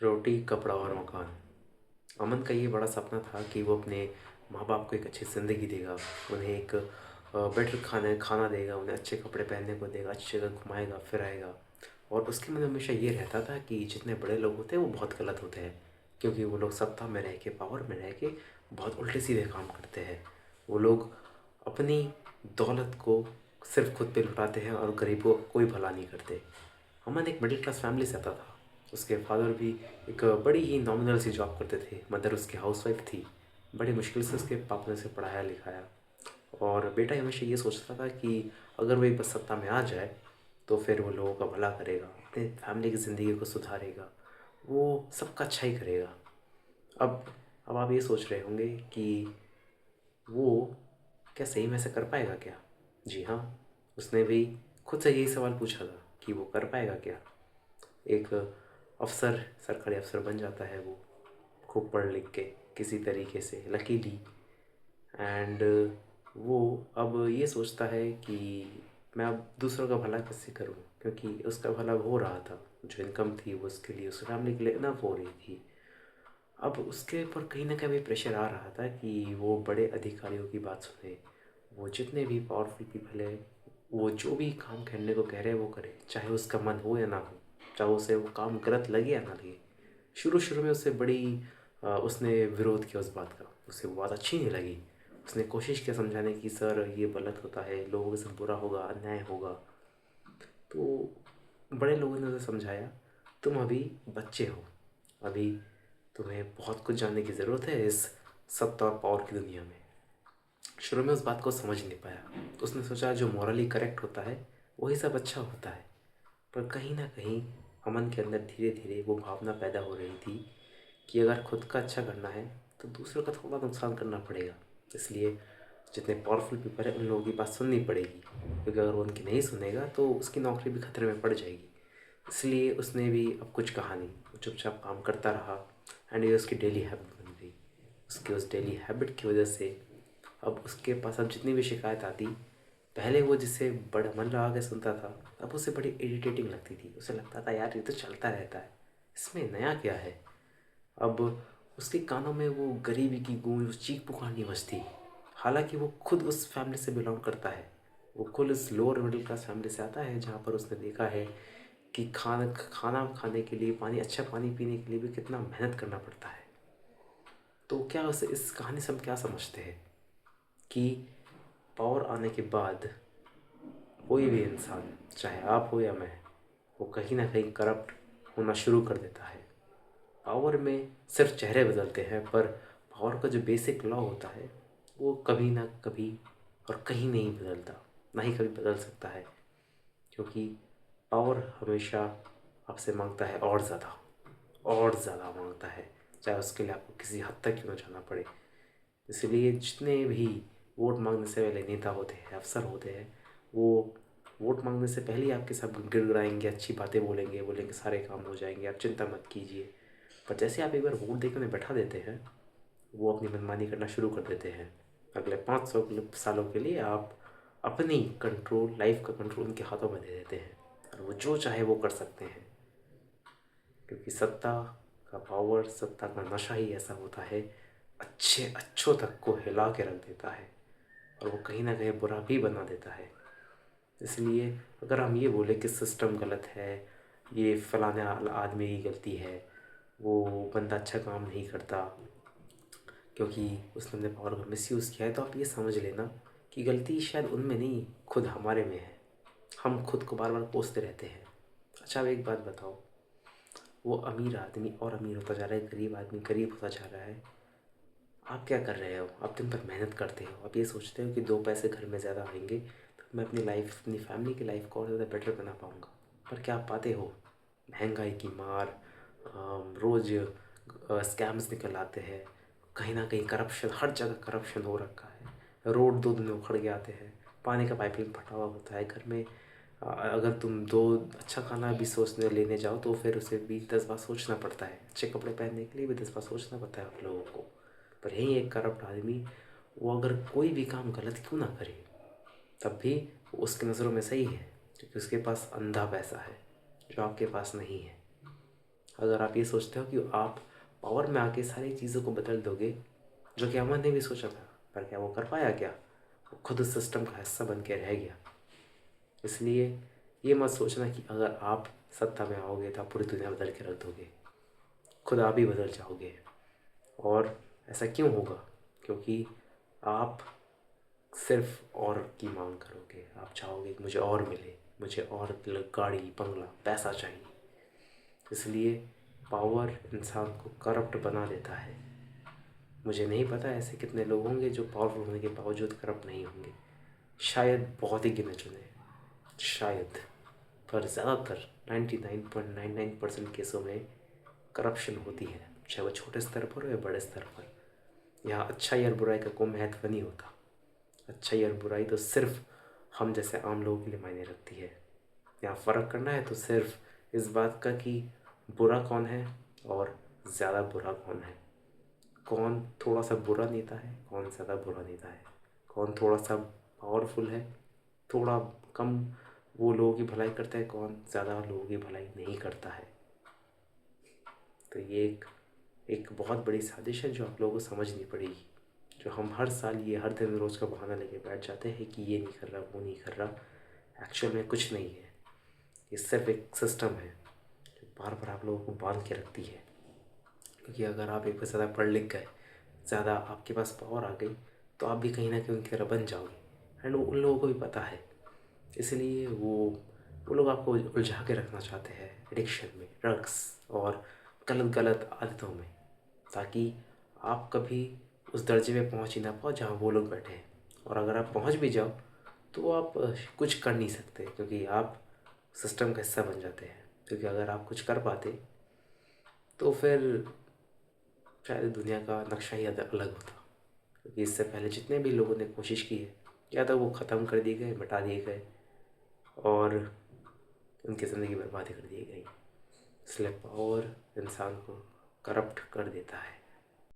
रोटी, कपड़ा और मकान। अमन का ये बड़ा सपना था कि वो अपने माँ बाप को एक अच्छी ज़िंदगी देगा, उन्हें एक बेटर खाना खाना देगा, उन्हें अच्छे कपड़े पहनने को देगा, अच्छी जगह घुमाएगा फिराएगा। और उसके मन में हमेशा ये रहता था कि जितने बड़े लोग होते हैं वो बहुत गलत होते हैं, क्योंकि वो लोग सत्ता में रह के, पावर में रह के बहुत उल्टे सीधे काम करते हैं। वो लोग अपनी दौलत को सिर्फ खुद पे लुटाते हैं और गरीबों का कोई भला नहीं करते। अमन एक मिडिल क्लास फैमिली से आता था। उसके फादर भी एक बड़ी ही नॉमिनल सी जॉब करते थे, मदर उसकी हाउसवाइफ थी। बड़ी मुश्किल से उसके पापा ने उसे पढ़ाया लिखाया। और बेटा हमेशा ये सोचता था कि अगर वो एक बार सत्ता में आ जाए तो फिर वो लोगों का भला करेगा, अपने फैमिली की ज़िंदगी को सुधारेगा, वो सबका अच्छा ही करेगा। अब अब आप ये सोच रहे होंगे कि वो क्या सही में ऐसा कर पाएगा क्या? जी हाँ, उसने भी खुद से यही सवाल पूछा था कि वो कर पाएगा क्या। एक अफ़सर, सरकारी अफ़सर बन जाता है वो, खूब पढ़ लिख के किसी तरीके से लकीली। एंड वो अब ये सोचता है कि मैं अब दूसरों का भला कैसे करूं, क्योंकि उसका भला हो रहा था। जो इनकम थी वो उसके लिए, उसकी फैमिली के लिए इनफ हो रही थी। अब उसके ऊपर कहीं ना कहीं प्रेशर आ रहा था कि वो बड़े अधिकारियों की बात सुने, वो जितने भी पावरफुल पीपल है, वो जो भी काम करने को कह रहे हैं वो करे, चाहे उसका मन हो या ना हो, चाहे उसे वो काम गलत लगे या ना लगे। शुरू शुरू में उसे उसने विरोध किया उस बात का, उसे वो बात अच्छी नहीं लगी। उसने कोशिश किया समझाने की, सर ये गलत होता है, लोगों के साथ बुरा होगा, अन्याय होगा। तो बड़े लोगों ने उसे समझाया, तुम अभी बच्चे हो, अभी तुम्हें बहुत कुछ जानने की ज़रूरत है इस सत्ता और पावर की दुनिया में। शुरू में उस बात को समझ नहीं पाया, तो उसने सोचा जो मॉरली करेक्ट होता है वही सब अच्छा होता है। पर कहीं ना कहीं अमन के अंदर धीरे धीरे वो भावना पैदा हो रही थी कि अगर खुद का अच्छा करना है तो दूसरों का थोड़ा नुकसान करना पड़ेगा। इसलिए जितने पावरफुल पीपल हैं उन लोगों की बात सुननी पड़ेगी, क्योंकि अगर वो उनकी नहीं सुनेगा तो उसकी नौकरी भी खतरे में पड़ जाएगी। इसलिए उसने भी अब कुछ कहा नहीं, वो चुपचाप काम करता रहा। एंड ये उसकी डेली हैबिट बन गई। उसकी उस डेली हैबिट की वजह से अब उसके पास अब जितनी भी शिकायत आती, पहले वो जिसे बड़ा मन लगा के सुनता था, अब उसे बड़ी इरिटेटिंग लगती थी। उसे लगता था यार ये तो चलता रहता है, इसमें नया क्या है। अब उसके कानों में वो गरीबी की गूंज, उस चीख पुकार नहीं बजती। हालांकि वो खुद उस फैमिली से बिलोंग करता है, वो खुद इस लोअर मिडिल क्लास फैमिली से आता है, जहाँ पर उसने देखा है कि खाना खाना खाने के लिए, पानी, अच्छा पानी पीने के लिए भी कितना मेहनत करना पड़ता है। तो क्या उसे इस कहानी से हम क्या समझते हैं कि पावर आने के बाद कोई भी इंसान, चाहे आप हो या मैं, वो कहीं ना कहीं करप्ट होना शुरू कर देता है। पावर में सिर्फ चेहरे बदलते हैं, पर पावर का जो बेसिक लॉ होता है वो कभी ना कभी और कहीं नहीं बदलता, ना ही कभी बदल सकता है। क्योंकि पावर हमेशा आपसे मांगता है और ज़्यादा, और ज़्यादा मांगता है, चाहे उसके लिए आपको किसी हद तक क्यों ना जाना पड़े। इसलिए जितने भी वोट मांगने से पहले नेता होते हैं, अफसर होते हैं, वो वोट मांगने से पहले ही आपके साथ गिड़गिड़ाएंगे, अच्छी बातें बोलेंगे, बोलेंगे सारे काम हो जाएंगे, आप चिंता मत कीजिए। पर जैसे आप एक बार वोट देकर उन्हें बैठा देते हैं, वो अपनी मनमानी करना शुरू कर देते हैं। अगले 500 सालों के लिए आप अपनी कंट्रोल, लाइफ का कंट्रोल उनके हाथों में दे देते हैं, और वो जो चाहे वो कर सकते हैं। क्योंकि सत्ता का पावर, सत्ता का नशा ही ऐसा होता है, अच्छे अच्छों तक को हिला के रख देता है, और वो कहीं ना कहीं बुरा भी बना देता है। इसलिए अगर हम ये बोले कि सिस्टम गलत है, ये फलाने आदमी की गलती है, वो बंदा अच्छा काम नहीं करता क्योंकि उसने अपने पावर का मिसयूज़ किया है, तो आप ये समझ लेना कि गलती शायद उनमें नहीं, खुद हमारे में है। हम खुद को बार बार कोसते रहते हैं। अच्छा, अब एक बात बताओ, वो अमीर आदमी और अमीर होता जा रहा है, गरीब आदमी गरीब होता जा रहा है, आप क्या कर रहे हो? आप दिन भर मेहनत करते हो, आप ये सोचते हो कि दो पैसे घर में ज़्यादा आएंगे तो मैं अपनी लाइफ, अपनी फैमिली की लाइफ को और ज़्यादा बेटर बना पाऊँगा। पर क्या आप पाते हो? महंगाई की मार, रोज़ स्कैम्स निकल आते हैं, कहीं ना कहीं करप्शन, हर जगह करप्शन हो रखा है, रोड 2 दिन में उखड़ के आते हैं, पानी का पाइपलाइन फटा हुआ होता है घर में। अगर तुम दो अच्छा खाना भी सोचने लेने जाओ तो फिर उसे भी 10 बार सोचना पड़ता है, अच्छे कपड़े पहनने के लिए भी 10 बार सोचना पड़ता है आप लोगों को। पर यही एक करप्ट आदमी, वो अगर कोई भी काम गलत क्यों ना करे, तब भी वो उसकी नज़रों में सही है, क्योंकि उसके पास अंधा पैसा है जो आपके पास नहीं है। अगर आप ये सोचते हो कि आप पावर में आके सारी चीज़ों को बदल दोगे, जो कि अमन ने भी सोचा था, पर क्या वो कर पाया? क्या वो खुद उस सिस्टम का हिस्सा बन के रह गया? इसलिए ये मत सोचना कि अगर आप सत्ता में आओगे तो आप पूरी दुनिया बदल के रख दोगे। खुद आप ही बदल जाओगे। और ऐसा क्यों होगा? क्योंकि आप सिर्फ और की मांग करोगे। आप चाहोगे कि मुझे और मिले, मुझे और गाड़ी, बंगला, पैसा चाहिए। इसलिए पावर इंसान को करप्ट बना देता है। मुझे नहीं पता ऐसे कितने लोग होंगे जो पावरफुल होने के बावजूद करप्ट नहीं होंगे। शायद बहुत ही गिने चुने, शायद। पर ज़्यादातर 99.99% केसों में करप्शन होती है, चाहे वो छोटे स्तर पर हो या बड़े स्तर पर। यहाँ अच्छाई और बुराई का कोई महत्व नहीं होता। अच्छाई और बुराई तो सिर्फ हम जैसे आम लोगों के लिए मायने रखती है। यहाँ फ़र्क करना है तो सिर्फ इस बात का कि बुरा कौन है और ज़्यादा बुरा कौन है। कौन थोड़ा सा बुरा नेता है, कौन ज़्यादा बुरा नेता है। कौन थोड़ा सा पावरफुल है, थोड़ा कम वो लोगों की भलाई करता है, कौन ज़्यादा लोगों की भलाई नहीं करता है। तो ये एक बहुत बड़ी साजिश है जो आप लोगों को समझनी पड़ेगी। जो हम हर साल ये हर दिन रोज़ का बहाना लेके बैठ जाते हैं कि ये नहीं कर रहा, वो नहीं कर रहा। एक्चुअल में कुछ नहीं है। ये सिर्फ एक सिस्टम है जो बार बार आप लोगों को बांध के रखती है। क्योंकि अगर आप एक बार ज़्यादा पढ़ लिख गए, ज़्यादा आपके पास पावर आ गई, तो आप भी कहीं ना कहीं उनकी तरह बन जाओगे। एंड उन लोगों को भी पता है। इसलिए वो लोग आपको उलझा के रखना चाहते हैं एडिक्शन में, ड्रग्स और गलत गलत आदतों में, ताकि आप कभी उस दर्जे पे पहुंच ही ना पाओ जहाँ वो लोग बैठे हैं। और अगर आप पहुंच भी जाओ तो आप कुछ कर नहीं सकते, क्योंकि आप सिस्टम का हिस्सा बन जाते हैं। क्योंकि अगर आप कुछ कर पाते तो फिर शायद दुनिया का नक्शा ही अलग होता। क्योंकि इससे पहले जितने भी लोगों ने कोशिश की है, या तो वो ख़त्म कर दिए गए, मिटा दिए गए, और उनकी ज़िंदगी बर्बाद कर दी गई। इसलिए पावर इंसान को करप्ट कर देता है।